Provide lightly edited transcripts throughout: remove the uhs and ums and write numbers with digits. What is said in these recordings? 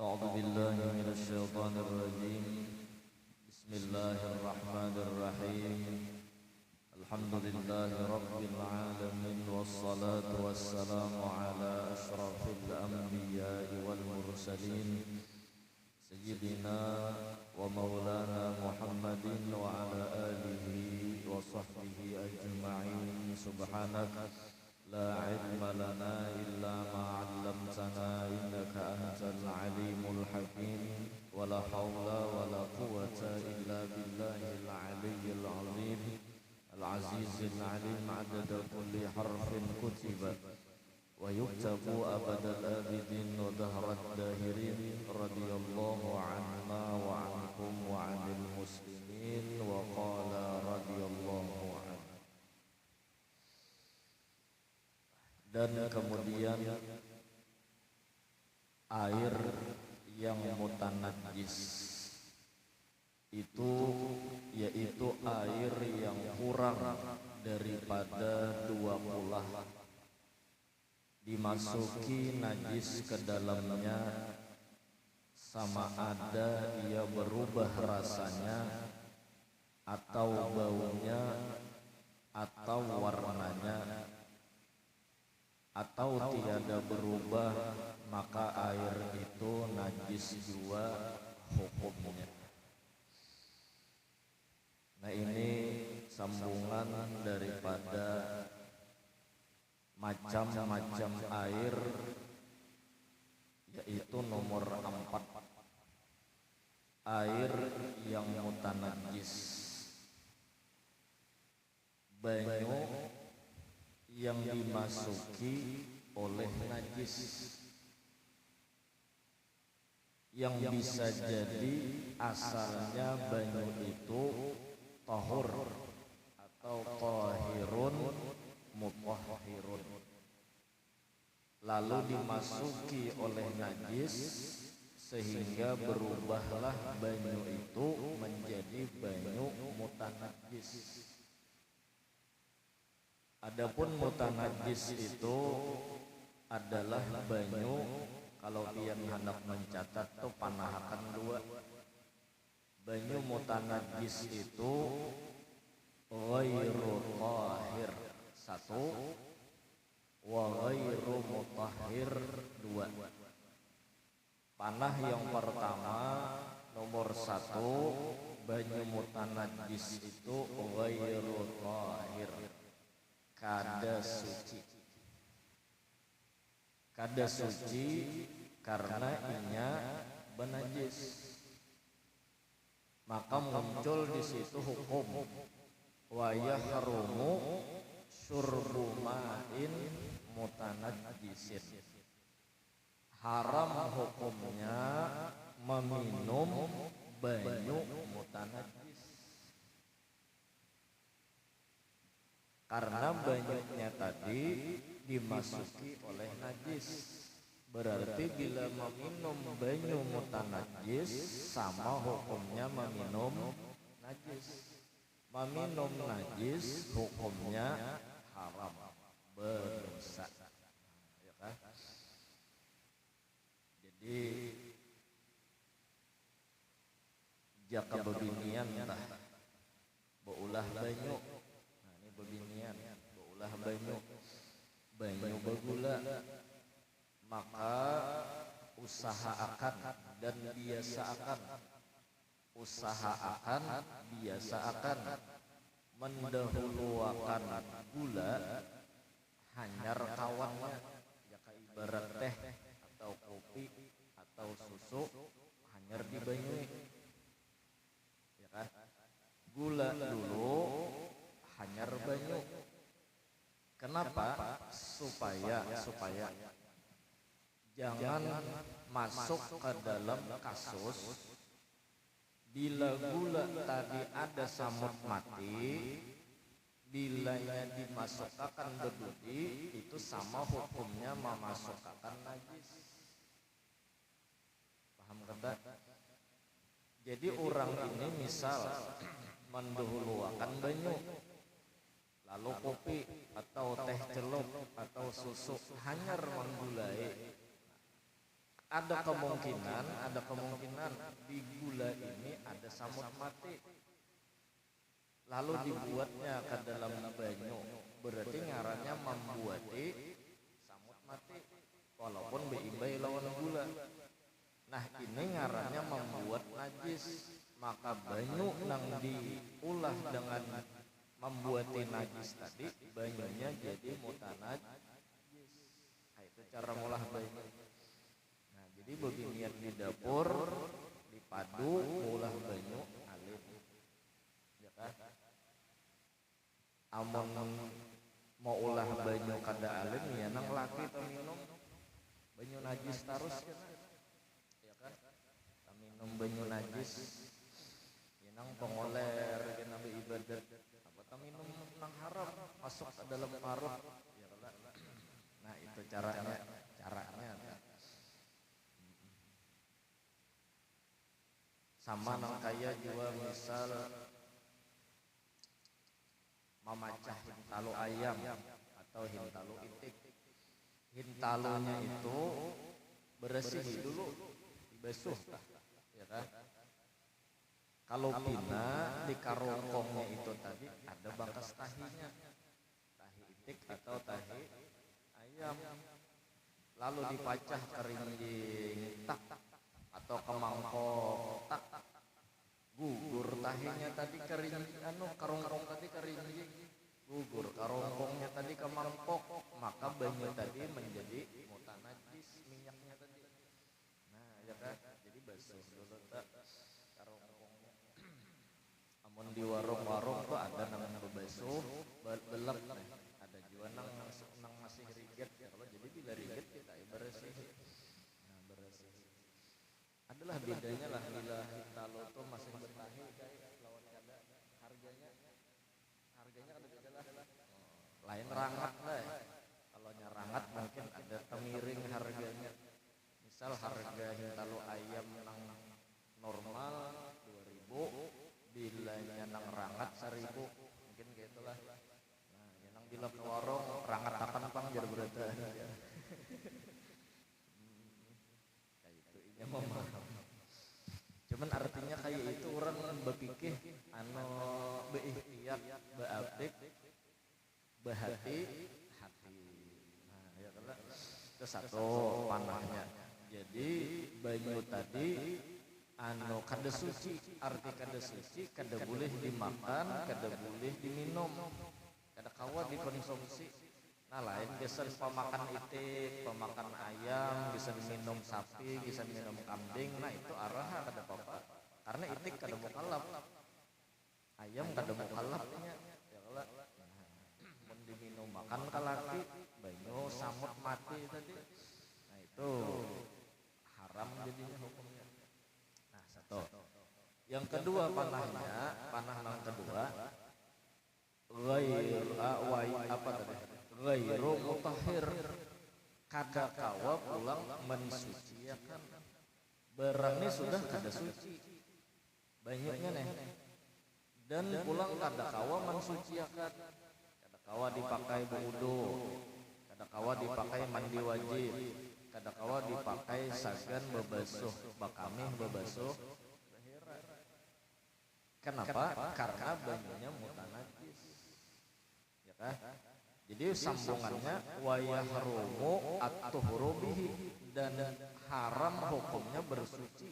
أعوذ بالله من الشيطان الرجيم. بسم الله الرحمن الرحيم. الحمد لله رب العالمين، والصلاة والسلام على أشرف الأنبياء والمرسلين سيدنا ومولانا محمد وعلى آله وصحبه أجمعين. سبحانك لا علم لنا إلا ما علمتنا إنك أنت العليم الحكيم. ولا حول ولا قوة إلا بالله العلي العظيم العزيز العليم. عدد كل حرف كتب ويكتب أبد الآبدين ودهر الداهرين. رضي الله عنا وعنكم وعن المسلمين. وقال رضي الله عنه. Dan kemudian air yang mutanajjis itu yaitu air yang kurang daripada 20 dimasuki najis ke dalamnya, sama ada ia berubah rasanya atau baunya atau warnanya, atau tiada berubah, maka air itu najis jua hukumnya. Nah, ini sambungan daripada macam-macam air, yaitu nomor 4, air yang mutanajjis. Banyu yang dimasuki oleh najis, yang bisa jadi asalnya banyu itu tahur atau tahirun mutahhirun, lalu dimasuki oleh najis sehingga berubahlah banyu itu menjadi banyu mutanajjis. Adapun mutanajjis itu adalah banyu, kalau pian hendak mencatat tuh panahakan 2. Banyu mutanajjis itu ghairu tahir 1 wa ghairu mutahhir 2. Panah yang pertama nomor 1, banyu mutanajjis itu ghairu tahir, kada suci. Kada suci karena inya benajis. Maka muncul di situ hukum wa yahrumu syurbu ma'in mutanajjisin. Haram hukumnya meminum banyu mutanajjis, karena banyunya tadi dimasuki oleh najis. Berarti bila meminum banyu mutanajjis sama hukumnya meminum najis. Meminum najis hukumnya haram, berdosa. Ya kan? Jadi jaka bebinian tah beulah banyu. Beginian, ulah banyu bagula, maka usahakan dan biasakan mendahuluakan gula hanyar kawannya, ya ibarat teh atau kopi atau susu hanyar di banyu, ya kan? Gula dulu hanyar banyu. Kenapa? Supaya jangan masuk ke dalam kasus bila gula tadi ada samut mati, bilanya dimasukkan berduri, itu sama hukumnya memasukkan najis. Paham kata? Jadi orang ini misal mendahuluakan banyu, lalu kopi atau teh celup atau susu hanyar menggulai, ada kemungkinan di gula ini ada samut mati, lalu dibuatnya ke dalam banyu, berarti ngarannya membuati samut mati walaupun beimbai lawan gula. Nah ini ngarannya membuat najis, maka banyu nang diulah dengan membuati najis tadi, banyunya jadi mutanajis. Nah itu cara ngolah banyu. Nah jadi beginian di dapur dipadu ngolah banyu alim, ya kan? Amun mau ulah banyu kada alim ya nang laki minum banyu najis terus, ya kan? Minum banyu najis ya nang pengoler kena ibadat apa minum nang haram masuk ke dalam parut, ya kan? Nah itu caranya sama nang kaya juga misal memacah hintalu ayam atau hintalu itik. Hintalunya itu bersih dulu, dibasuh, ya kan? Kalau pina di karongkongnya itu tadi ada bakas tahinya, tahi itik atau tahi ayam, lalu dipacah kerinjing tak atau ke mangkok tak, gugur tahinya tadi kerinjing karongkong tadi kerinjing gugur, karongkongnya tadi ke mangkok, maka banyu tadi menjadi mutanajis minyaknya tadi. Nah ya kan, jadi basuh dulu tak karongkongnya. Amun di warung-warung tuh ada nang bebasuh belek, ada juga nang masih riget, kalau jadi bila riget kita bersih. Nah bersih adalah bedanya lah, bila hintalu tuh masih bertahi kayak lawan kada, harganya ada beda lah. Lain rangat lah ya. Kalau rangat mungkin ada temiring harganya. Misal harga hintalu ayam nang normal 2.000, bila nang rangat 1.000, mungkin gitu lah. Nah yang bila ke warung rangat akan pang jar berita. Kayak itu inya memaham. Cuman artinya kayak itu orang berpikir beikhtiar, beabdik, behati, hati. Nah ya kan, itu satu panahnya. Jadi banyu tadi kada suci, arti kada suci kada boleh dimakan, kada boleh diminum, kada kawa dikonsumsi. Nah lain bisa pemakan itik, pemakan ayam, bisa minum sapi, bisa minum kambing. Nah itu arah kada apa-apa, karena itik kada mukallaf, ayam kada mukallafnya, ya lah. Mun diminum makan kalaki banyu samut mati tadi, nah itu haram jadinya hukumnya. Nah satu. Yang kedua panahnya, panah yang kedua ghairu mutahhir, kada kawa pulang mensuciakan. Barang ini sudah kada suci banyaknya nih, dan pulang kada kawa mensuciakan, kada kawa dipakai berwudu, kada kawa dipakai mandi wajib, kada kawa dipakai sagan bebasuh bakamih bebasuh. Kenapa? Karena banyunya mutanajis, ya kan? Jadi sambungannya wa yahrumu at-tuhuru bihi, dan haram hukumnya bersuci,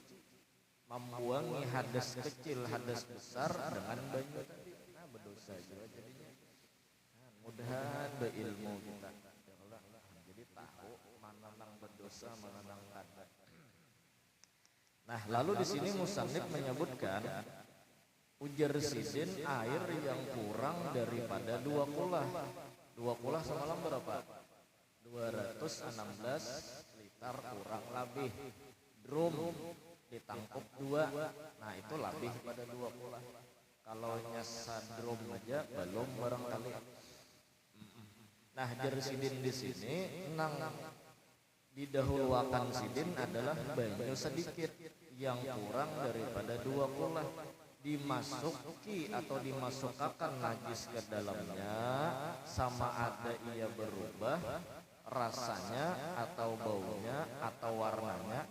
membuangi hadas kecil hadas besar dengan banyu tadi. Nah berdosa juga jadinya. Nah, mudahan berilmu kita, jadi tahu mana nang berdosa mana nang kada. Nah lalu di sini musannif menyebutkan ujar sidin air yang kurang daripada 2 kulah. 2 kulah semalam berapa? 216 liter kurang lebih. Drum ditangkup 2, nah itu lebih pada 2 kulah. Kalau nyasa drum aja belum barangkali. Nah jar sidin di sini nang didahuluakan sidin adalah banyu sedikit yang kurang daripada 2 kulah, dimasuki atau dimasukkan najis ke dalamnya, sama ada ia berubah rasanya atau baunya atau warnanya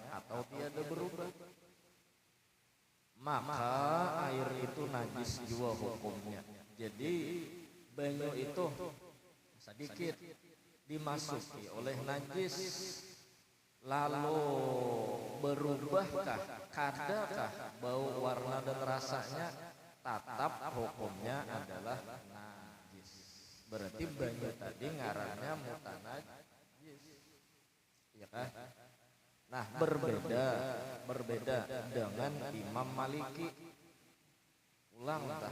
maka air itu najis juga hukumnya. Jadi banyu itu sedikit dimasuki oleh najis, lalu berubahkah, kadakah bau, warna dan rasanya, tetap hukumnya adalah najis. Berarti banyu tadi ngarannya mutanajis, ya kan? Nah, berbeda dengan Imam Maliki. Ulang tah.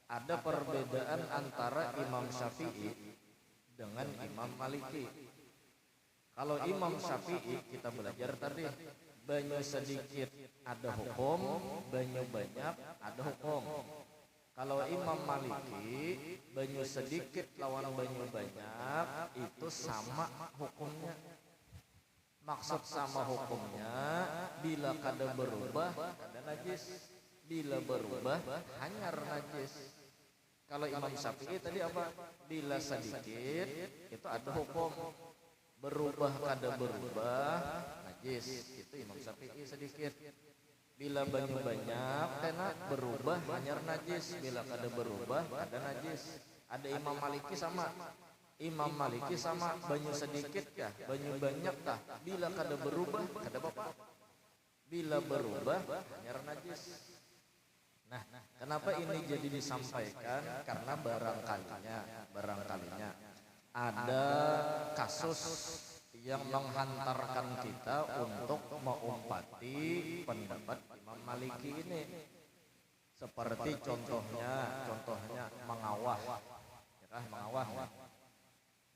Ada perbedaan antara Imam Syafi'i dengan Imam Maliki. Kalau Imam Syafi'i kita belajar tadi, banyu sedikit ada hukum, banyu banyak ada hukum. Kalau Imam Maliki, banyu sedikit lawan banyu banyak itu sama hukumnya. Maksud sama hukumnya, bila kada berubah kada najis, bila berubah hanyar najis. Kalau Imam Syafi'i tadi apa? Bila sedikit itu ada hukum, berubah kada berubah najis. Itu Imam Syafi'i sedikit. Bila banyu banyak kena berubah hanyar najis, bila kada berubah kada najis. Ada Imam Maliki sama. Imam Maliki sama, banyu sedikit kah, banyu banyak kah, bila kada berubah kada apa-apa, bila berubah hanyar najis. Nah, kenapa ini jadi disampaikan? Karena barangkalinya ada kasus yang menghantarkan kita untuk mengumpati pendapat Imam Maliki ini. Seperti contohnya mengawah, ya,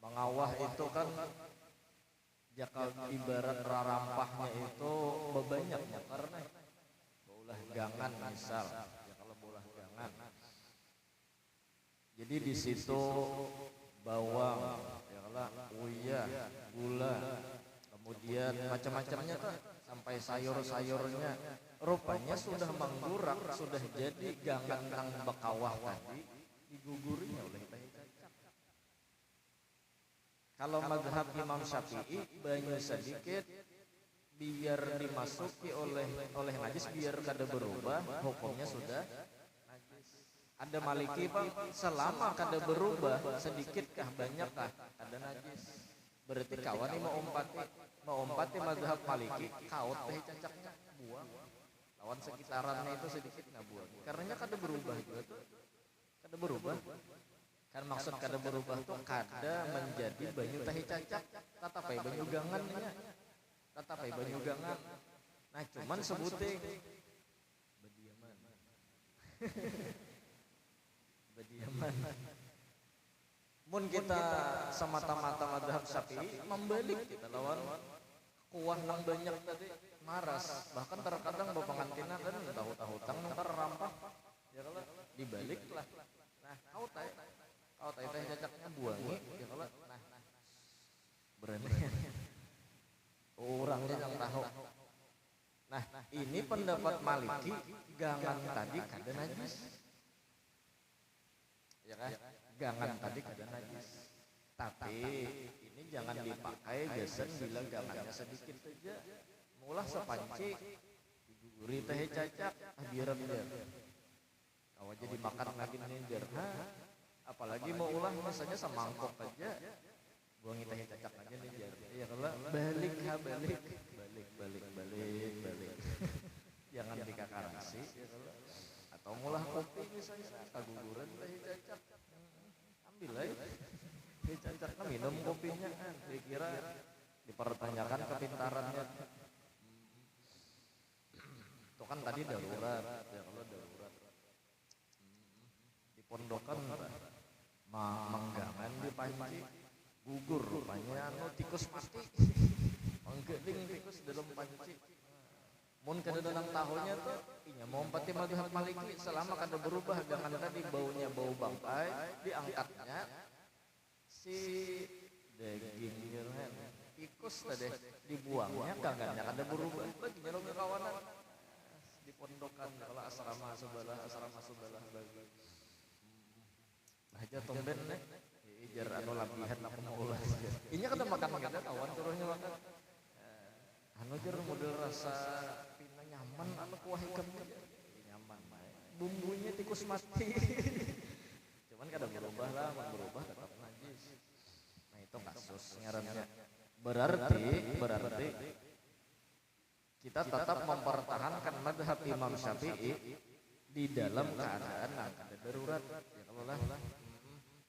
mengawah itu kan jakal ibarat rarampahnya itu bebanyaknya karena bolah gangan misal, ya kalau bolah gangan. Jadi di situ bawang, ya kalau uyah, gula, kemudian macam-macamnya tuh sampai sayur-sayurnya rupanya sudah menggurak, sudah jadi gangan nang bekawah tadi digugurinya oleh teh cacak. Kalau mazhab Imam Syafi'i banyu sedikit biar dimasuki oleh najis biar kada berubah hukumnya sudah najis. Ada Maliki Pak, selama kada berubah sedikit banyakkah kada najis. Berarti kawan ini mau umpati mazhab Maliki kaut teh cacaknya buang. Lawan sekitarannya itu sedikit buang. Karenanya kada berubah juga tuh. Kada berubah. Kan maksud kada berubah tuh kada menjadi banyu tahi cacak, tatapai banyu gangannya, tatapai banyu gangan. Nah cuman sebuting bediaman. Mun kita semata-mata mazhab Syafi'i membalik kita lawan kuah nang banyak tadi maras, bahkan terkadang bapangantina kan tahu-tahu tang ntar rampah, ya kalau dibalik lah. Nah kau teh cacaknya buangi, ya kalau nah berani orangnya yang tahu. Nah ini pendapat Maliki gangan tadi kada najis, ya kan? Gangan tadi kada najis, tapi ini jangan dipakai gesen bila gangannya sedikit saja. Mulah sepanci diguguri teh cacak, biar kau jadi makan lagi ninjer. Apalagi mau ulah misalnya semangkok aja, buangi teh cacak aja ninjer. Ya kalau balik. Jangan dikakarasi, ya kalau atau mulah kopi misalnya kaguguran teh cacak. Ambil aja teh cacaknya minum kopinya kan. Dikira dipertanyakan kepintarannya. Itu kan tadi darurat, ya kalau darurat. Di pondokan menggangan di panci gugur rupanya tikus mati. Menggeling tikus dalam panci. Mun kada dalam tahunnya tuh inya mau empati mazhab Maliki selama kada berubah gangan tadi baunya bau bangkai diangkatnya si daging tikus tadi dibuangnya gangannya kada berubah baginya lo kawanan di pondokan kalau asrama sebelah bagi aja tomben nih ijar anu labihan aku mau ulah inya kada makan kita kawan turunnya makan anu jer model rasa pina nyaman anu kuah ikan nyaman bumbunya tikus mati. Cuman kadang berubah lah, berubah tetap najis. Nah itu kasus ngarannya. Berarti kita tetap mempertahankan madhab Imam Syafi'i di dalam keadaan ada darurat. Ya kalau lah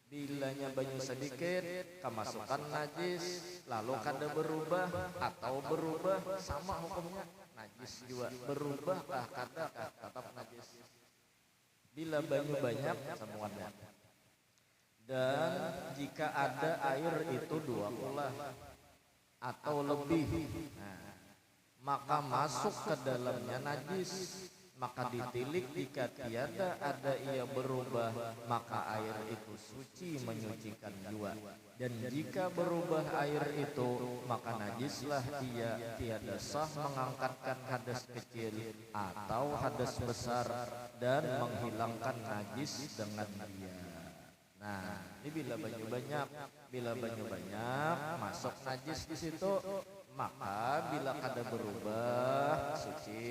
bilanya banyu sedikit kemasukan najis lalu kada berubah atau berubah sama hukumnya najis juga berubah kada tetap najis. Bila banyu banyak semuanya. Dan jika ada air itu 2 kula atau lebih, nah, maka masuk ke dalamnya najis. Maka ditilik jika tiada ada ia berubah, maka air itu suci menyucikan jua. Dan jika berubah air itu, maka najislah ia, tiada sah mengangkatkan hadas kecil atau hadas besar dan menghilangkan najis dengan dia. Nah, ini bila banyu banyak masuk najis di situ. Maka bila kada berubah suci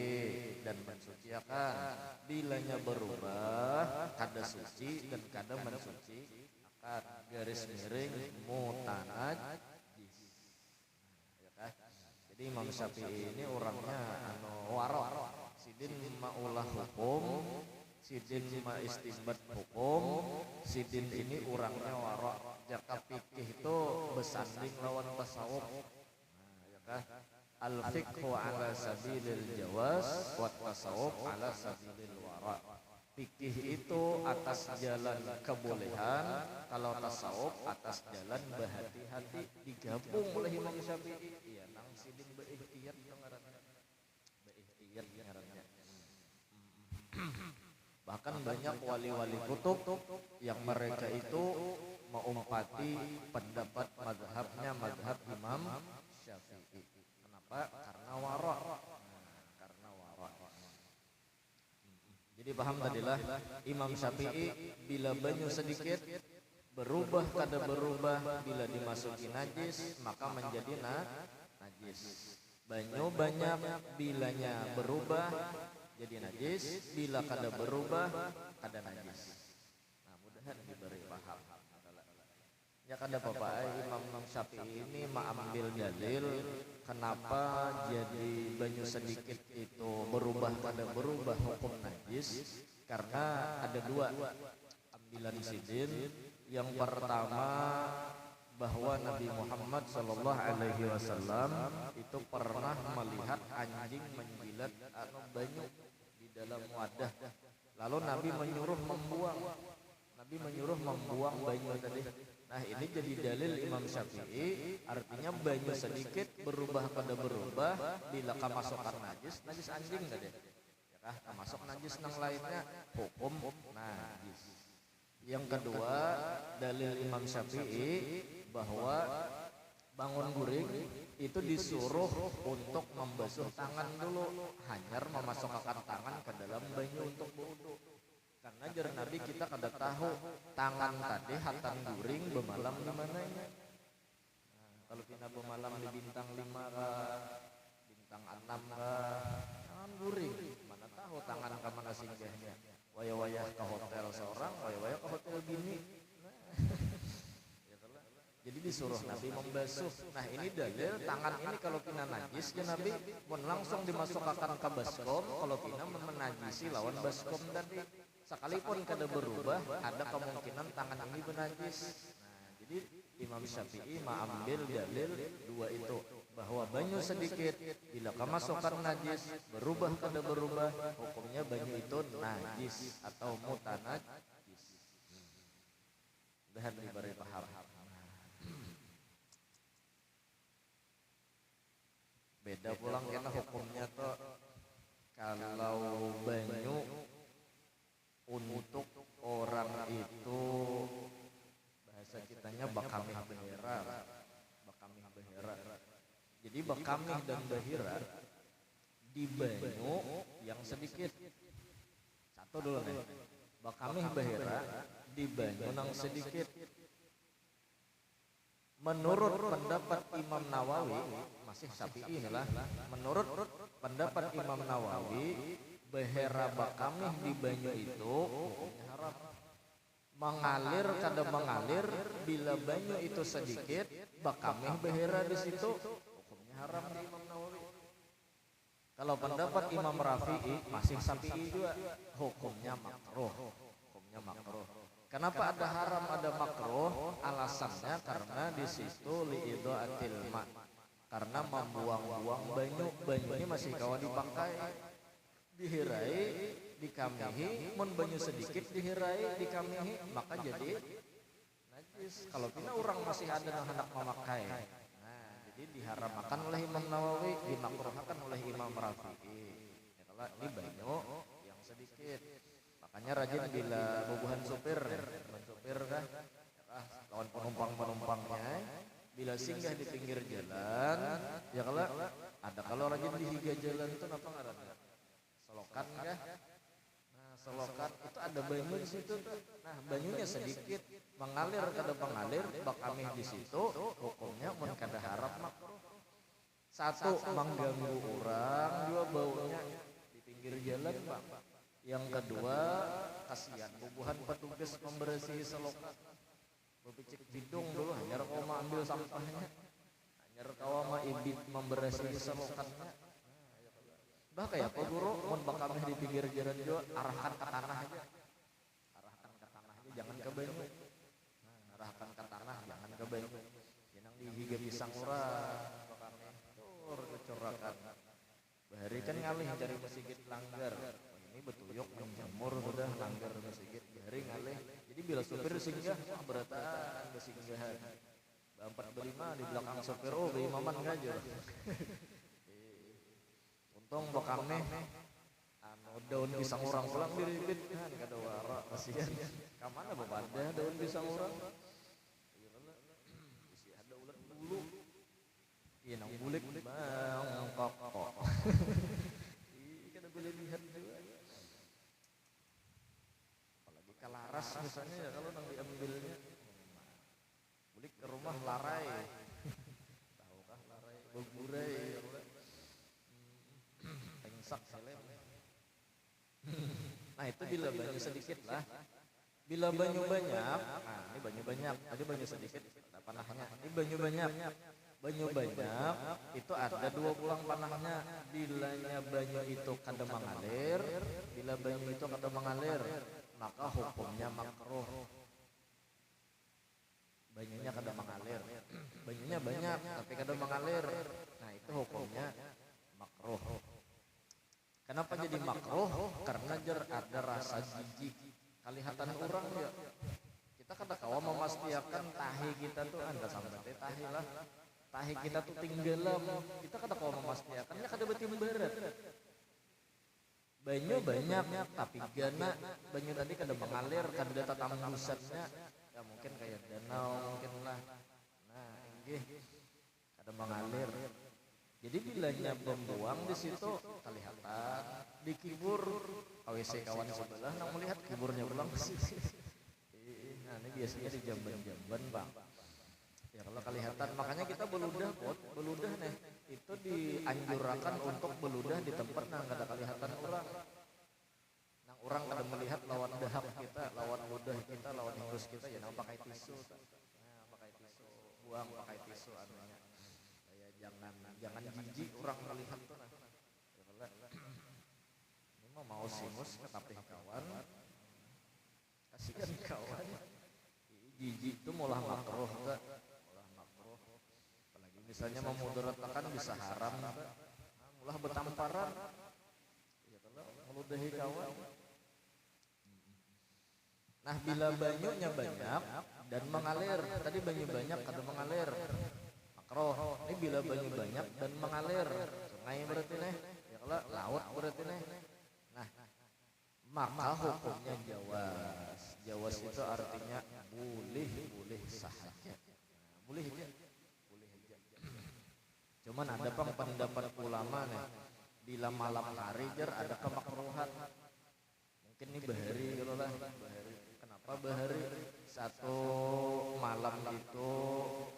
dan mensuciakan. Bilanya berubah kada suci dan kada mensuci akan garis miring mutanajis. Ya kan? Jadi Imam Syafi'i ini orangnya warok. Sidin maulah hukum, sidin ma istinbat hukum, sidin ini orangnya warok. Jaka fikih itu bersanding lawan tasawuf. Al-fiqhu ala sabilil jawaz wa tasawuf ala sabilil wara. Fikih itu atas jalan kebolehan, kalau tasawuf atas jalan berhati-hati. Digabung oleh Imam Syafi'i. Iya, nang sidin beihtiyat ngarannya. Beihtiyat ngarannya. Bahkan banyak wali-wali kutub yang mereka itu mengumpati pendapat madhab Imam Syafi'i. Kenapa? Karena wara'. Karena wara'. Jadi paham tadilah Imam Syafi'i bila banyu sedikit berubah kada berubah, bila dimasuki najis maka menjadi najis. Banyu banyak bilanya berubah jadi najis, bila kada berubah kada najis. Nah, mudahan diberi paham. Ya kada apa-apa, Imam Syafi'i ini mengambil dalil kenapa jadi banyu sedikit itu berubah kada berubah hukum najis, karena ada 2 ambilan sidin. Yang pertama bahwa Nabi Muhammad SAW itu pernah melihat anjing menjilat banyu di dalam wadah, lalu Nabi menyuruh membuang banyu tadi. Nah ini jadi dalil Imam Syafi'i, artinya banyu sedikit berubah pada berubah bila kemasukan najis anjing tadi. Ya kah, termasuk najis nang lainnya hukum najis. Yang kedua dalil Imam Syafi'i bahwa bangun guring itu disuruh untuk membasuh tangan dulu, hanyar memasukkan tangan ke dalam banyu untuk berwudu. Karena jar Nabi kita kada tahu tangan tadi hatan guring bemalam di mananya. Nah, kalau kita bemalam di bintang 5 kah, bintang 6 kah, tangan guring. Mana tahu tangan ke mana singgahnya. Waya-waya ke hotel seorang, waya-waya ke hotel bini. Jadi disuruh Nabi membasuh. Nah ini dalil tangan ini kalau kena najis ya Nabi pun langsung dimasukkan ke baskom. Kalau kena menajisi lawan baskom tadi. Sekalipun kada berubah, ada kemungkinan tangan ini bernajis. Nah, jadi Imam Syafi'i mengambil dalil 2 itu, bahwa banyu sedikit bila kemasukan najis berubah kada berubah, hukumnya banyu itu najis atau mutanajis. Dan diberi paham. Beda pulang kena hukumnya tuh kalau banyu untuk orang itu bahasa kitanya bakamih behera. Jadi bakamih dan behira di banyu yang sedikit. Satu dulu nih. Bakamih behira di banyu yang sedikit. Menurut pendapat Imam Nawawi, masih Syafi'i inilah. Menurut pendapat Imam Nawawi, behera bakamih di banyu itu hukumnya haram. Mengalir kada mengalir bila banyu itu sedikit bakamih behera di situ hukumnya haram di Imam Nawawi. Kalau pendapat Imam Rafi'i masih Syafi'i juga hukumnya makruh. Hukumnya makruh. Kenapa ada haram ada makruh? Alasannya karena di situ liidaatil ma. Karena membuang-buang banyu, banyunya masih kawa dipakai. Dihirai, dikamihi, mun banyu sedikit dihirai, dikamihi, maka jadi najis. Kalau pina orang masih ada yang hendak memakai. Jadi diharamkan oleh Imam Nawawi, dimakruhkan oleh Imam Rafi'i. Ya, kalau ini banyu yang sedikit, makanya rajin bila bubuhan supir kah, lawan penumpangnya, bila singgah di pinggir jalan, ya kalau rajin di higa jalan itu apa ngaranna? Selokan kah? Nah, selokan itu ada banyu di situ tuh. Nah, banyunya sedikit, mengalir kada mengalir, bakamih di situ, hukumnya mun kada haram makruh. Satu, mengganggu orang, dua baunya di pinggir jalan, Bang. Yang kedua, kasihan bubuhan petugas membersihi selokan. Bepicik bidung dulu, hanyar kau ambil sampahnya, hanyar kau ibit membersihi selokannya. Bah kayak apa guru, mun bakamih di pinggir jalan juga arahkan ke tanah aja. Arahkan ke tanah aja, jangan ke banyu. Arahkan ke tanah, jangan ke banyu. Jangan dihiga pisang urang, bakamih tur kecurakan. Bahari kan ngalih dari masjid langgar. Ini betuyuk menjamur sudah langgar masjid. Bahari ngalih. Jadi bila supir singgah, wah beratan kesinggahan. Bampat berlima di belakang supir, oh beimaman gajah. Untung bakamih daun pisang urang pulang diribit kan kada wara kasihan. Ka mana babada daun pisang urang? Isi ada ulat bulu. Ieu nang bulik bang kokok. Kada boleh lihat juga. Apalagi kalaras misalnya ya kalau nang diambilnya. Bulik ke rumah larai. Tahukah larai begurai sak selem. Nah itu bila banyu sedikit lah. Bila banyu banyak, nah ini banyu banyak, tadi banyu sedikit, ada panahnya. Ini banyu banyak, banyu banyak itu ada dua pulang panahnya. Bilanya banyu itu kada mengalir, bila banyu itu kada mengalir, maka hukumnya makruh. Banyunya kada mengalir, banyunya banyak tapi kada mengalir, nah itu hukumnya makruh. Kenapa jadi makruh? Karena ada rasa jijik. Kalihatan orang ya. Kita kada kawa memastikan tahi kita tuh anda sampai tahi lah. Tahi kita tuh tinggalam. Kita kada kawa memastikannya kada betimbarat. Banyu banyak tapi gana banyu tadi kada mengalir, kada ada tatambusannya. Ya mungkin kayak danau mungkin lah. Nah, inggih kada mengalir. Jadi bilanya membuang di situ kelihatan di kibur AWC kawan sebelah nang melihat kiburnya ulang. Nah ini biasanya di jamban-jamban bang. Ya kalau kelihatan makanya kita beludah beludah nih itu dianjurkan untuk beludah di tempat nang kada kelihatan orang. Nang orang kada melihat lawan dahak kita, lawan ludah kita, lawan hurus kita ya nang pakai tisu. Nah pakai tisu buang pakai tisu anunya. Jangan jijik orang melihat tuh nah. Ini mau singus ketapih kawan. Kasihan kawan. Jijik itu mulah makruh enggak? Mulah makruh. Apalagi misalnya memudaratkan bisa haram enggak? Mulah betamparan. Ya kalau meludahi kawan. Nah bila banyunya banyak dan mengalir, tadi banyu banyak kada mengalir. Makruh. Ini bila banyu banyak dan mengalir, sungai berarti nih, ya kalau laut berarti nih. Nah, maka hukumnya jawas. Jawas itu artinya boleh sahaja. Boleh aja. Cuman ada pendapat ulama nih, bila malam hari jar ada kemakruhan. Mungkin ini bahari kalau lah. Kenapa bahari? Satu malam itu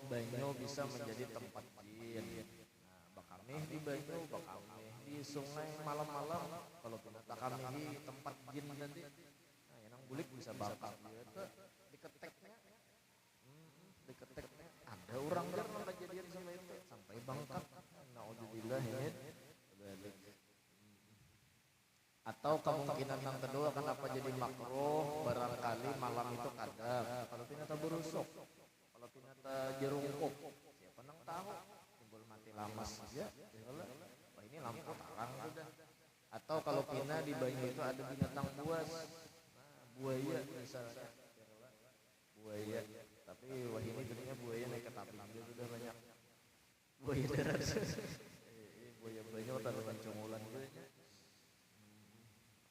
banyu bisa menjadi tempat jin. Nah, bakamih di banyu, bakamih di di sungai malam-malam kalau pinata kami di tempat jin nanti nah yang bulik bisa bakar gitu diketeknya diketeknya ada orang pernah kejadian sama itu sampai bangkak naudzubillah ini balik. Atau kemungkinan yang kedua kenapa jadi makruh barangkali malam itu kadang kalau pinata berusuk kalau pinata jerungkuk siapa nang tahu timbul mati lama saja wah ini lampu terang sudah atau kalau pina di banyu itu ada binatang buas buaya misalnya buaya tapi wah ini jadinya buaya naik ke tabing dia sudah banyak buaya darat buaya banyu atau pencungulan buaya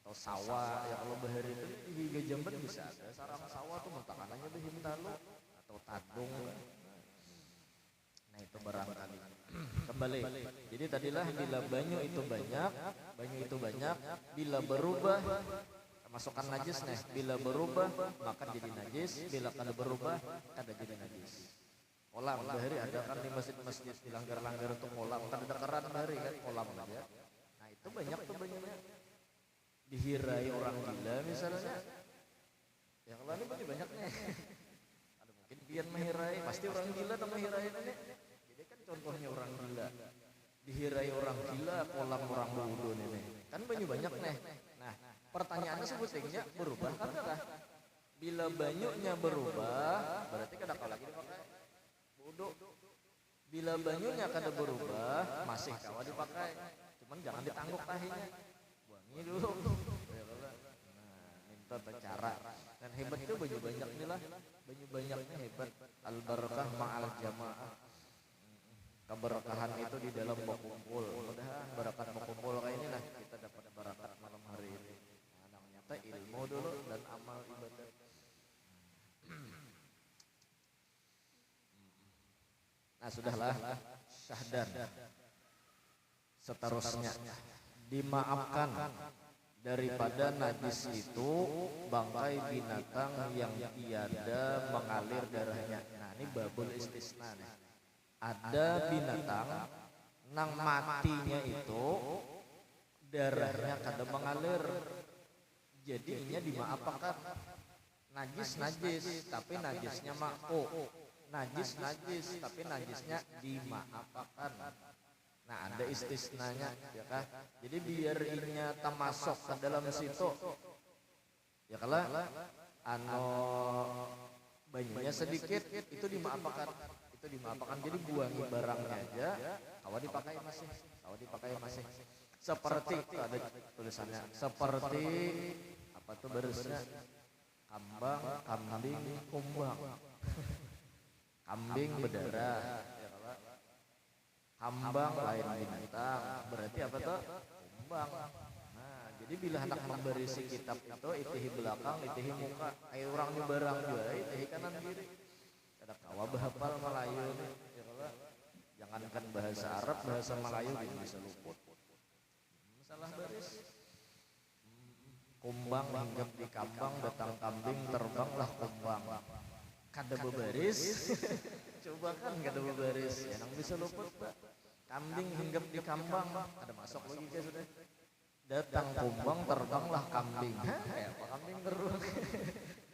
atau sawah ya kalau bahari itu di Higa Jamban bisa ada sarang sawah tuh mentakanannya behintalo atau tadung nah itu barangkali kembali jadi tadilah bila banyu itu banyak bila berubah masukkan najis nih bila berubah maka jadi najis bila kada berubah kada jadi najis kolam bahari ada kan di masjid-masjid di langgar-langgar itu kolam kan ada keran bahari kan kolam aja nah itu banyak tuh banyunya dihirai orang gila misalnya ya kalau ini banyaknya ada mungkin pian menghirai pasti orang gila sama hirai ini jadi kan contohnya orang gila dihirai orang gila kolam orang bodoh ini kan banyak nih nah pertanyaannya sebetulnya berubah kan enggak bila banyunya berubah berarti kada lagi dipakai bodoh bila banyunya kada berubah masih kawa dipakai cuman jangan ditangguk tahinya buangi dulu nah minta cara dan hebat itu banyak nih lah banyaknya hebat al barakah ma'al jamaah keberkahan itu di dalam berkumpul mudah-mudahan barakat berkumpul kayak ini lah kita dapat barakat malam hari ini nah, nyata ilmu dulu dan amal ibadah nah sudahlah syahdan seterusnya dimaafkan daripada najis itu bangkai binatang yang tiada mengalir darahnya. Nah ini babul istisna nih. Ada binatang nang matinya itu darahnya kada mengalir, jadinya dimaafkan. Najis tapi najisnya ma'u. Najis tapi najisnya dimaafkan. Nah ada istisnanya ya kan. Jadi biar ininya termasuk ke dalam situ. Ya kalau banyunya sedikit itu dimaafkan. Jadi buangi barangnya aja, kawa dipakai masih. Seperti ada tulisannya seperti apa tuh barisnya kambang, kambing, kumbang. Kambing berdarah. Kambang lain binatang, berarti apa tuh? Kumbang. Nah, jadi bila hendak memberisi kitab itu itihi belakang, itihi muka, kayak orang di barang juga, itihi kanan kiri. Ada kawa bahapal Melayu nih, ya jangankan bahasa Arab, bahasa Melayu bisa luput. Masalah baris. Kumbang hinggap di kambang, datang kambing, terbanglah kumbang. Kada bebaris. Coba kan kada bebaris, ya nang bisa luput Pak. Kambing hinggap di kambang, ada masuk logika sudah. Datang kumbang, terbanglah kambing. Kayak apa kambing terbang?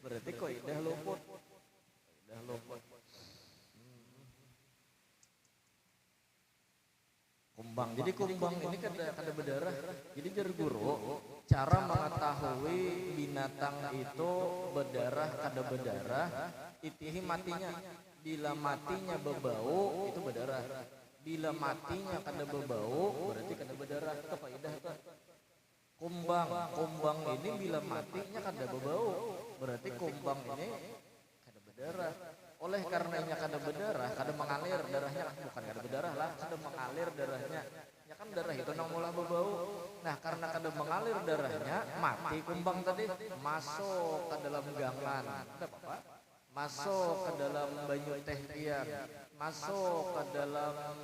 Berarti kok idah luput. Kumbang. Jadi kumbang ini kada berdarah. Jadi jar guru, cara mengetahui binatang itu berdarah kada berdarah, itihi matinya. Bila matinya berbau itu berdarah. Bila matinya kada berbau berarti kada berdarah. Itu faedah tuh. Kumbang ini bila matinya kada berbau berarti kumbang ini kada berdarah. Oleh karenanya kada berdarah, kada mengalir darahnya, bukan kada berdarah lah, kada mengalir darahnya. Ya kan darah itu nang mula berbau. Nah, karena kada mengalir darahnya, mati kumbang tadi masuk ke dalam gangan. Ada apa? Masuk ke dalam banyu teh pian, masuk ke dalam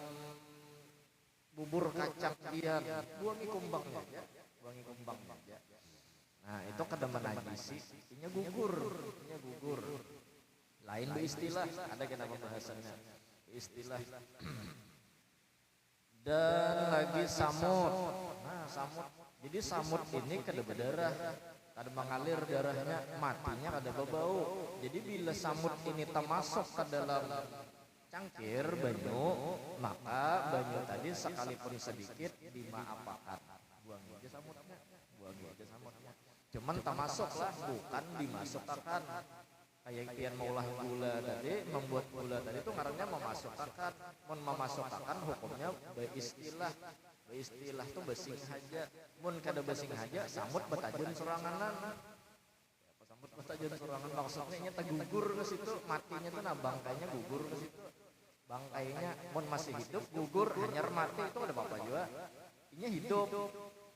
bubur kacang pian, buangi kumbangnya aja. Nah, itu kada menajisi, intinya gugur. Lain istilah, ada kenapa bahasannya. Istilah. Dan lagi samut. samut. Jadi samut ini kada berdarah, kada mengalir darahnya, matinya kada berbau. Jadi bila samut ini termasuk ke dalam cangkir banyu, maka banyu tadi sekalipun sedikit dimaapakan. Buang aja samutnya, buang aja samutnya. Cuman termasuklah, bukan dimasukkan. Kayak pian maulah gula tadi, membuat gula tadi itu ngarannya memasukkan. Memasukkan hukumnya beristilah. Beristilah tuh besing haja. Mun kada besing haja, samut betajun soranganan. Apa samut betajun sorangan maksudnya nya tegugur ke situ, matinya tuh nah bangkainya gugur ke situ. Bangkainya mun masih hidup gugur, hanyar mati itu ada apa juga. Inya hidup.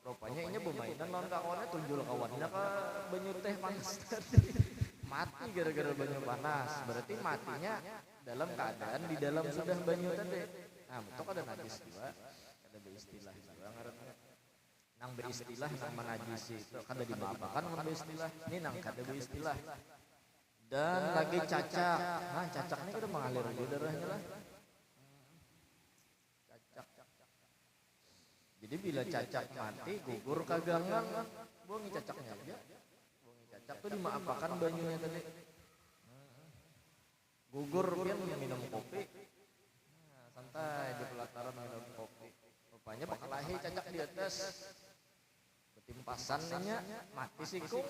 Rupanya inya bermainan lawan kawannya, tunjul kawannya ke banyu teh panas tadi. Mati gara-gara banyu panas, berarti matinya dalam keadaan di dalam sudah banyu tadi. Nah, itu ada najis juga, ada beristilah juga ngaranna. Nang beristilah nang menajisi itu kada dimaafkan mun beristilah. Ini nang kada beristilah. Dan lagi cacak. Nah, cacak ini udah mengalir di darahnya lah. Cacak. Jadi bila cacak mati gugur kagangan, buangi cacaknya aja. Cacak tuh dimaafkan banyunya tadi. Gugur pian minum kopi. Nah, santai di pelataran minum kopi. Rupanya bakalahi cacak di atas. Betimpasannya mati siku.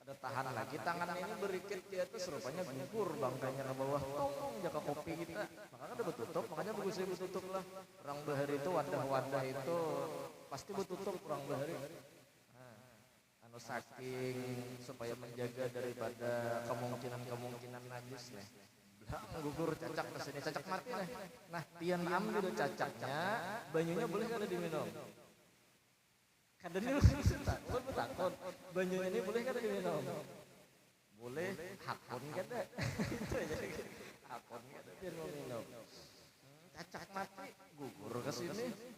Ada tahan lagi tangan ini berikit di atas, rupanya gugur bangkainya ke bawah. Tong jaka kopi kita. Makanya ada betutup, makanya bagusnya betutup lah. Orang bahari itu wadah-wadah itu pasti betutup orang bahari. Saking supaya menjaga daripada kemungkinan najis nih. Gugur cacak ke sini, cacak mati nih. Nah, pian ambil cacaknya, banyunya boleh kada diminum? Kada takut, takut. Banyu ini boleh kada diminum? Boleh, hakun kada. Itu aja. Hakun kada biar mau minum. Cacak mati, gugur ke sini.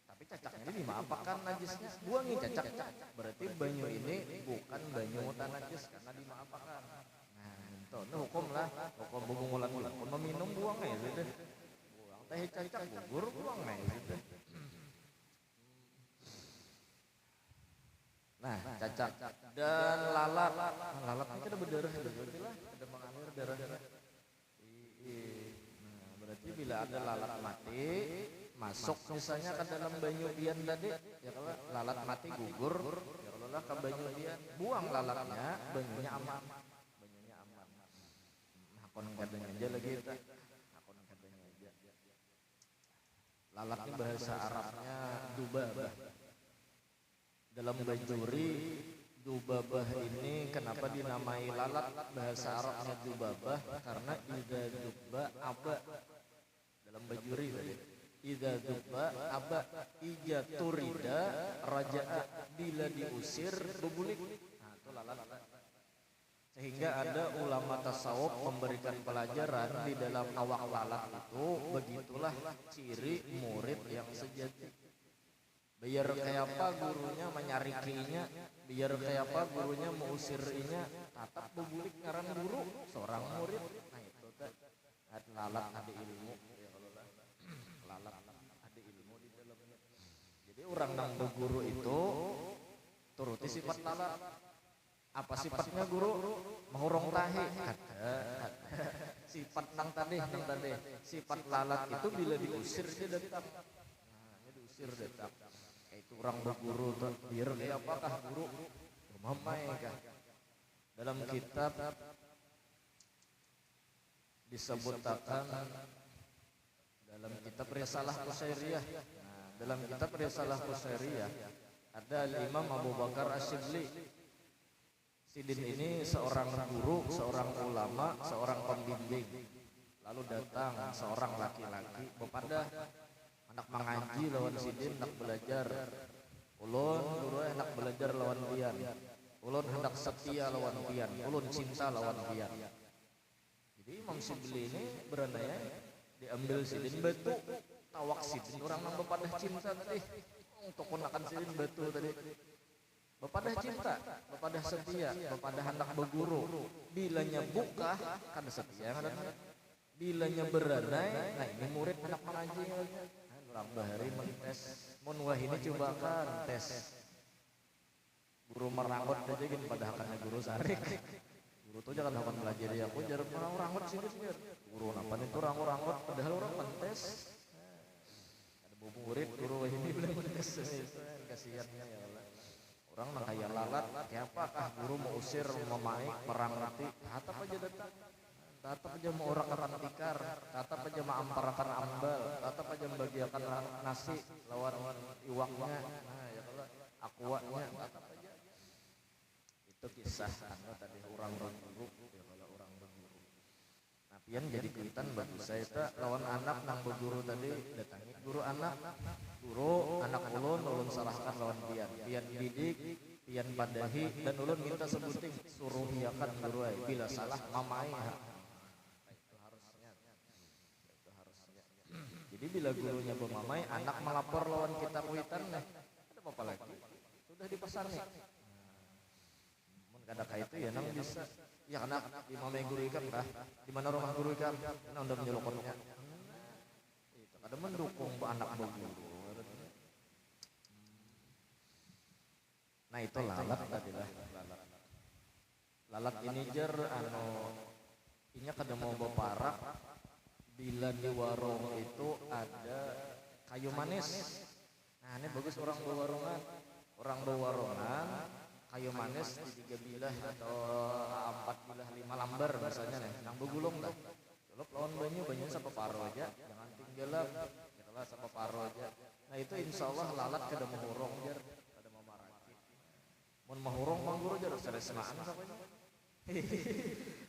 Tapi cacaknya ini dimaafkan najisnya, buangi cacak. Berarti banyu ini bukan banyu mutan najis karena dimaafkan. Nah, itu hukum lah, hukum bubungulan pun meminum buang ya gitu. Buang teh cacak gugur buang ya gitu. Nah, cacak dan lalat. Lalat ini ada berdarah berarti lah, ada mengalir darahnya. Nah, berarti bila ada lalat mati masuk misalnya ke dalam banyu pian tadi, ya kalau lalat mati gugur, ya kalau lah ke banyu pian, buang lalatnya, banyunya aman, banyunya aman. Hakon kadanya aja lagi itu, hakon kadanya aja. Lalat ini bahasa Arabnya dubabah. Dalam bajuri dubabah ini kenapa dinamai lalat? Bahasa Arabnya dubabah karena idza dubba aba. Dalam bajuri tadi. Idza dubba aba ija turida raja'a, bila diusir bebulik. Nah, itu lalat. Sehingga ada ulama tasawuf memberikan pelajaran di dalam awak lalat itu, begitulah ciri murid yang sejati. Biar kayak apa gurunya menyarikinya, biar kayak apa gurunya mengusirinya, tatap bebulik ngaran guru seorang murid. Nah itu teh lalat ada ilmu. Lalat ada ilmu di dalamnya. Jadi orang nang berguru itu turuti sifat lalat. Apa sifatnya guru? Mengurung tahi. Ada. Sifat nang tadi. Sifat lalat itu bila diusir dia datang. Nah, dia diusir datang. Itu orang berguru tuh biar kayak apakah guru? Mamai kah? Dalam kitab disebutkan dalam kitab Risalah Qusairiyah. Nah, dalam kitab Risalah Qusairiyah ada Imam Abu Bakar Asyibli. Sidin ini seorang guru, seorang ulama, seorang pembimbing. Lalu datang seorang laki-laki kepada anak mengaji lawan sidin, nak belajar. Ulun guru nak belajar lawan pian. Ulun hendak setia lawan pian. Ulun cinta lawan pian. Jadi Imam Sibli ini berandai diambil sidin batu, tawak sidin orang nang bepadah cinta tadi. Untuk ponakan sidin batu tadi. Bepadah cinta, bepadah setia, bepadah hendak berguru. Bilanya buka kada setia, bilanya berandai. Nah ini murid hendak mengaji. orang bahari mentes mun wah ini coba kan tes guru merangot aja gini padahal karena guru sarik guru tuh jangan akan belajar ya aku jar orang rangot sih guru napan itu rangot padahal orang mentes ada bobo murid guru ini bilang mentes kasihannya ya Allah. Orang nang kaya lalat siapakah guru mau usir memaik merangati hatap aja datang tatap aja mau orang akan tikar tatap aja mau amparakan ambal tatap aja membagiakan nasi lawan iwaknya nah ya kalau akuanya tatap aja itu kisah anu tadi orang guru ya kalau orang berguru nah pian jadi kuitan bagus saya tak lawan anak nang berguru tadi datangi guru anak ulun salahkan lawan pian bidik pian padahi dan ulun minta sebuting suruh hiakan guru bila salah mamai jadi bila gurunya bermamai, anak melapor lawan kita kuitan, ada apa lagi? Sudah dipesan nih. Mun kadang itu ya nang bisa. Ya karena di mamai guru ikam kah? Di mana rumah guru ikam? Nang udah menyelokonnya. Itu kadang mendukung anak berguru. Nah itu lalat tadi lah. Lalat ini jer inya kada mau beparak. Bila di warung itu ada kayu manis. Nah ini bagus orang berwarungan. Orang berwarungan kayu manis di 3 bilah atau 4 bilah 5 lambar misalnya nih. Nang begulung dah. Colok lawan banyu sampai paro aja. Jangan tinggalap. Kira sampai paro aja. Nah itu insya Allah lalat kada mahurong jar. Kada mau maraki. Mun mahurong mangguru jar seresmaan sampai.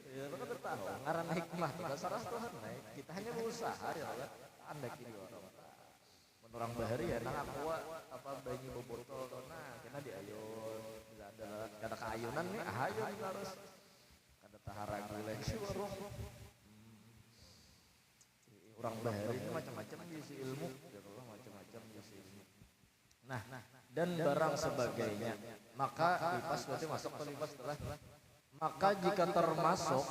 Ya lo kan tahu ngaran hikmah kita sarah Tuhan naik kita hanya berusaha ya anda kiri orang menurang bahari ya nang aku apa banyu bobotol nah kena di ayun ada kata keayunan nih ayun harus kada tahara guleng si warung orang bahari ini macam-macam isi ilmu ya Allah macam-macam isi ilmu nah dan barang sebagainya maka lipas berarti masuk ke lipas setelah maka jika termasuk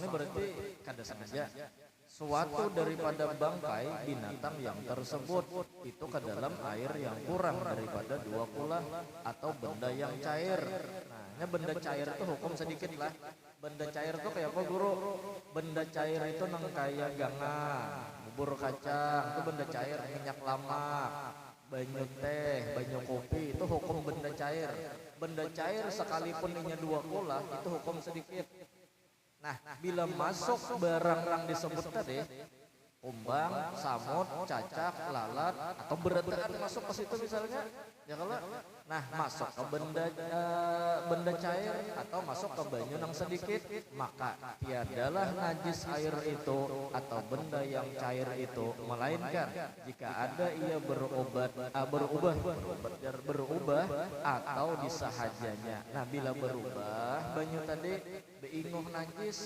ini berarti kada sengaja suatu daripada bangkai binatang yang tersebut itu ke dalam air yang kurang daripada 2 kula atau benda yang cair. Nah, ini benda cair itu hukum sedikit lah. Benda cair itu kayak apa guru? Benda cair itu nang kayak gangan, bubur kacang, itu benda cair, minyak lama, banyu teh, banyu kopi itu hukum benda cair. Benda cair sekalipun inya 2 kula itu hukum sedikit. Nah, bila masuk barang-barang disebut tadi, kumbang, samut, cacak, lalat atau beretaan masuk ke situ misalnya, ya kalau, nah masuk ke benda cair atau masuk ke banyu yang sedikit, maka tiadalah najis air itu atau benda yang cair itu, melainkan jika ada ia berubah atau disahajanya. Nah bila berubah banyu tadi beinguh najis.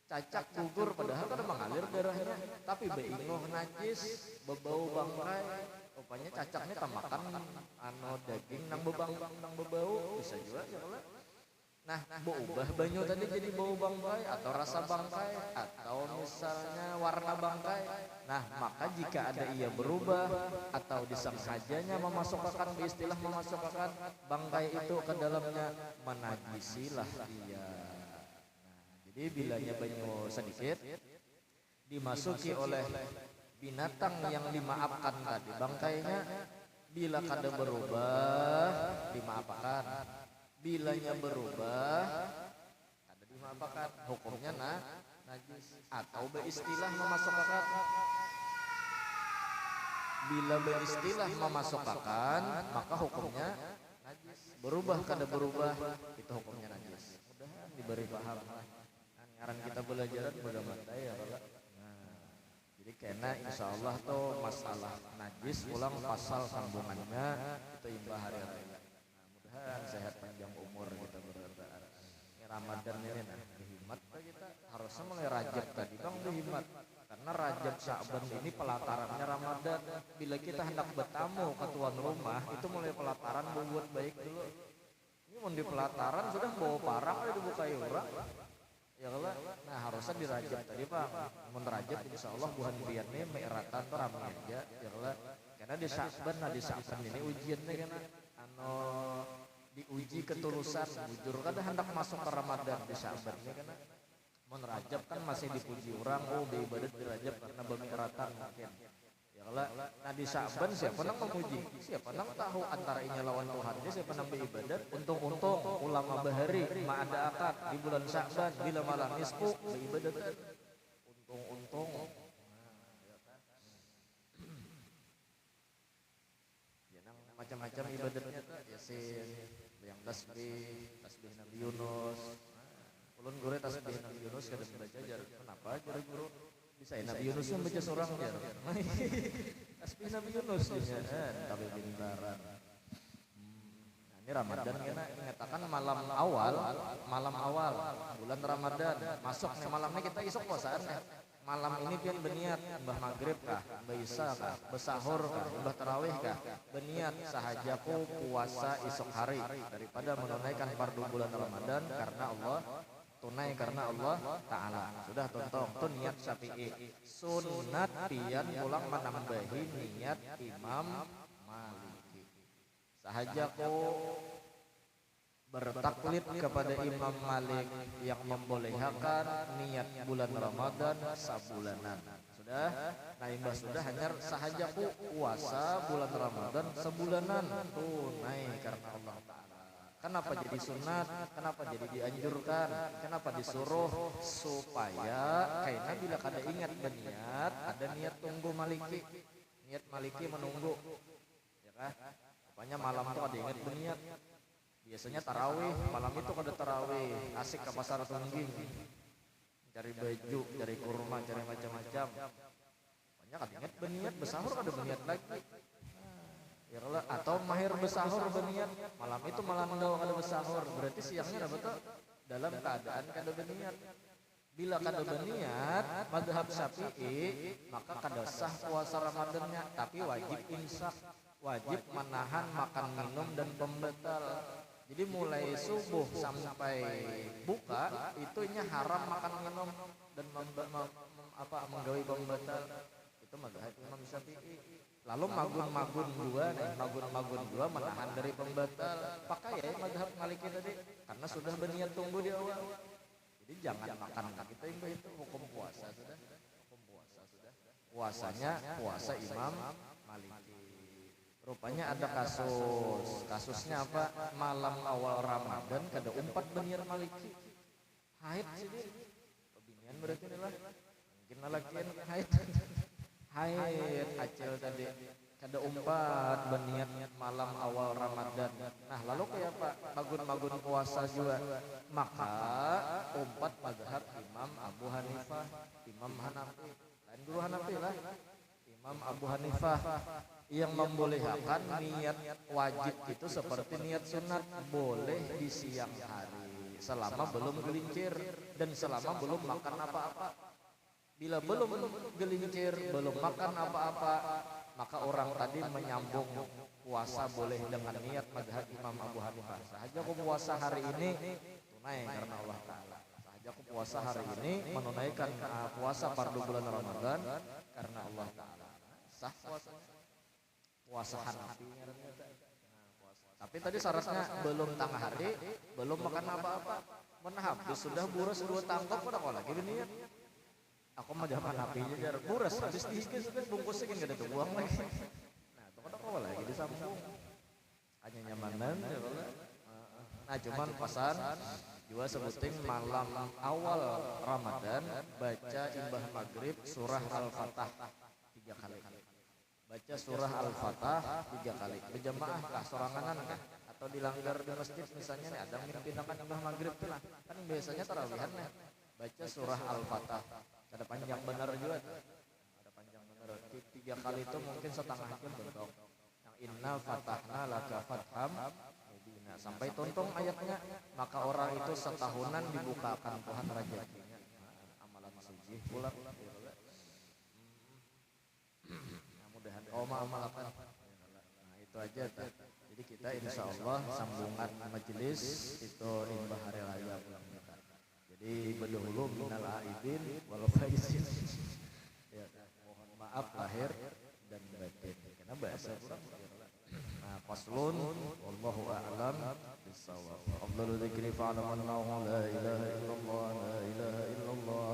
Cacak gugur padahal kan mengalir darahnya tapi beinguh najis bebau bangkai rupanya cacaknya tamakan daging nang bebau bisa juga ya Allah. Nah berubah banyu tadi jadi bau bangkai atau rasa bangkai atau misalnya warna bangkai. Nah maka jika ada ia berubah atau disengajanya memasukkan istilah memasukkan bangkai itu ke dalamnya menajisilah ia. Jadi bilanya banyu sedikit dimasuki oleh binatang yang dimaafkan tadi bangkainya bila kada berubah dimaafkan bilanya berubah kada dimaafkan hukumnya najis atau beristilah memasukkan bila beristilah memasukkan maka hukumnya najis berubah kada berubah itu hukumnya najis mudah-mudahan diberi paham ngaran kita belajaran mudah-mudahan ya Allah. Nah, jadi kena insya Allah tuh masalah najis ulang pasal sambungannya itu imbah hari raya. Nah, mudah-mudahan sehat panjang umur kita berdoa. Ini Ramadan ini nah dihimat kita harusnya mulai Rajab tadi bang dihimat karena Rajab Sya'ban ini pelatarannya Ramadan. Bila kita hendak bertamu ke tuan rumah itu mulai pelataran buat baik dulu. Ini mau di pelataran sudah bawa parang udah dibuka orang. Ya kalau nah harusnya dirajab tadi Pak. Mun rajab insyaallah buhan biarnya meeratan tuh rame aja. Ya kalau karena di Sya'ban nah di Sya'ban ini ujiannya kan anu diuji ketulusan jujur kan hendak masuk ke Ramadan di Sya'ban ini kan mun rajab kan masih dipuji orang oh beribadat di rajab karena bermikratan mungkin. Ya kalau nah di Sya'ban siapa nang memuji, siapa nang tahu antara inya lawan Tuhannya, siapa nang beribadat. Untung-untung ulama bahari ma ada akad di bulan Sya'ban bila malam nisfu beribadat. Untung-untung. Ya nang macam-macam ibadatnya tuh yasin, yang tasbih Nabi Yunus. Ulun guru tasbih Nabi Yunus kada membaca jar. Kenapa jar guru? Bisa Nabi Yunus yang baca seorang jar. Tasbih Nabi Yunus ya, tapi bintaran. Nah, ini Ramadan kena mengatakan malam awal bulan Ramadan masuk nih malamnya kita isuk puasaan ya. Malam ini pian beniat mbah maghrib kah, mbah isya kah, besahur kah, mbah tarawih kah, beniat sahajaku puasa isuk hari daripada menunaikan fardu bulan Ramadan karena Allah, tunai karena Allah Ta'ala. Sudah tonton, itu niat Syafi'i. Sunat pian pulang menambahi niat Imam Maliki. Sahajaku bertaklid kepada Imam Malik yang membolehkan niat bulan Ramadan sabulanan. Sudah, nah imbah sudah hanya sahajaku puasa bulan Ramadan sebulanan tunai karena Allah Ta'ala. Kenapa jadi sunat? Kenapa jadi dianjurkan? Kenapa disuruh? Supaya kayaknya bila kada ingat berniat, ada niat tunggu Maliki. Niat Maliki menunggu. Ya kan? Rupanya malam itu ada ingat berniat. Biasanya tarawih, malam itu kada tarawih, asik ke pasar tungging, cari baju, cari kurma, cari macam-macam. Banyak kada ingat berniat, besahur kada berniat lagi. Ya kalau atau mahir besahur berniat, malam itu malam daw kada besahur, berarti siangnya dapat dalam keadaan kada berniat. Bila kada berniat, mazhab Syafi'i, maka kada sah puasa Ramadannya, tapi wajib imsak, wajib menahan makan minum dan pembatal. Jadi mulai subuh sampai buka itunya haram makan minum dan menggawi pembatal. Itu mazhab Imam Syafi'i. Lalu magun-magun dua menahan dari pembatal. Pakai ya mazhab Maliki tadi karena sudah berniat tunggu di awal. Jadi jangan makan kita itu hukum puasa sudah. Hukum puasa sudah. Puasanya puasa Imam Maliki. Rupanya ada kasusnya apa? Malam awal Ramadan kada umpat berniat Maliki. Haid sih dia. Kebinian berarti lah. Mungkin lakian haid. Haid acil tadi. Kada umpat berniat malam awal Ramadan. Nah lalu kayak apa? Magun-magun puasa juga. Maka umpat mazhab Imam Abu Hanifah, Imam Hanafi. Lain guru Hanafi lah. Imam Abu Hanifah yang membolehkan niat wajib itu seperti niat sunat boleh di siang hari selama belum gelincir dan selama belum makan apa-apa. Bila belum gelincir, belum makan apa-apa, maka orang tadi menyambung puasa boleh dengan niat mazhab Imam Abu Hanifah. Sahaja aku puasa hari ini tunai karena Allah Ta'ala. Sahaja aku puasa hari ini menunaikan puasa fardu bulan Ramadan karena Allah Ta'ala. Sah puasa Hanafi. Tapi tadi syaratnya belum tengah hari, belum makan apa-apa. Habis sudah buras 2 tangkap pada kau lagi berniat. Aku mah zaman Hanafi aja buras habis dihikis bungkusnya kan gak ada buang lagi. Nah, itu pada kau lagi disambung. Hanya nyamanan. Nah, cuman pesan juga sebutin malam awal Ramadan baca imbah maghrib surah Al-Fatah 3 kali. Baca surah Al-Fatah 3 kali. Berjamaah kah, soranganan kah, atau dilanggar di masjid misalnya nih ada yang pindahkan imbah maghrib tuh lah. Kan biasanya tarawihan nih. Baca surah Al-Fatah. Ada panjang benar juga tuh. Ada panjang benar. 3 kali itu mungkin setengah jam bentuk. Yang inna fatahna laka fatham mubina. Sampai tuntung ayatnya, maka orang itu setahunan dibukakan Tuhan rezekinya. Amalan suci pula. Amalkan. Nah itu aja tak. Jadi kita insya Allah sambungan majelis itu imbah hari raya pulang kita. Jadi Di bedahulu minal aidin wal faizin. Ya, mohon maaf lahir dan batin. Karena bahasa orang. Nah, faslun wallahu a'lam bissawab. Afdhalu dzikri fa'lamu annahu la ilaha illallah la ilaha illallah.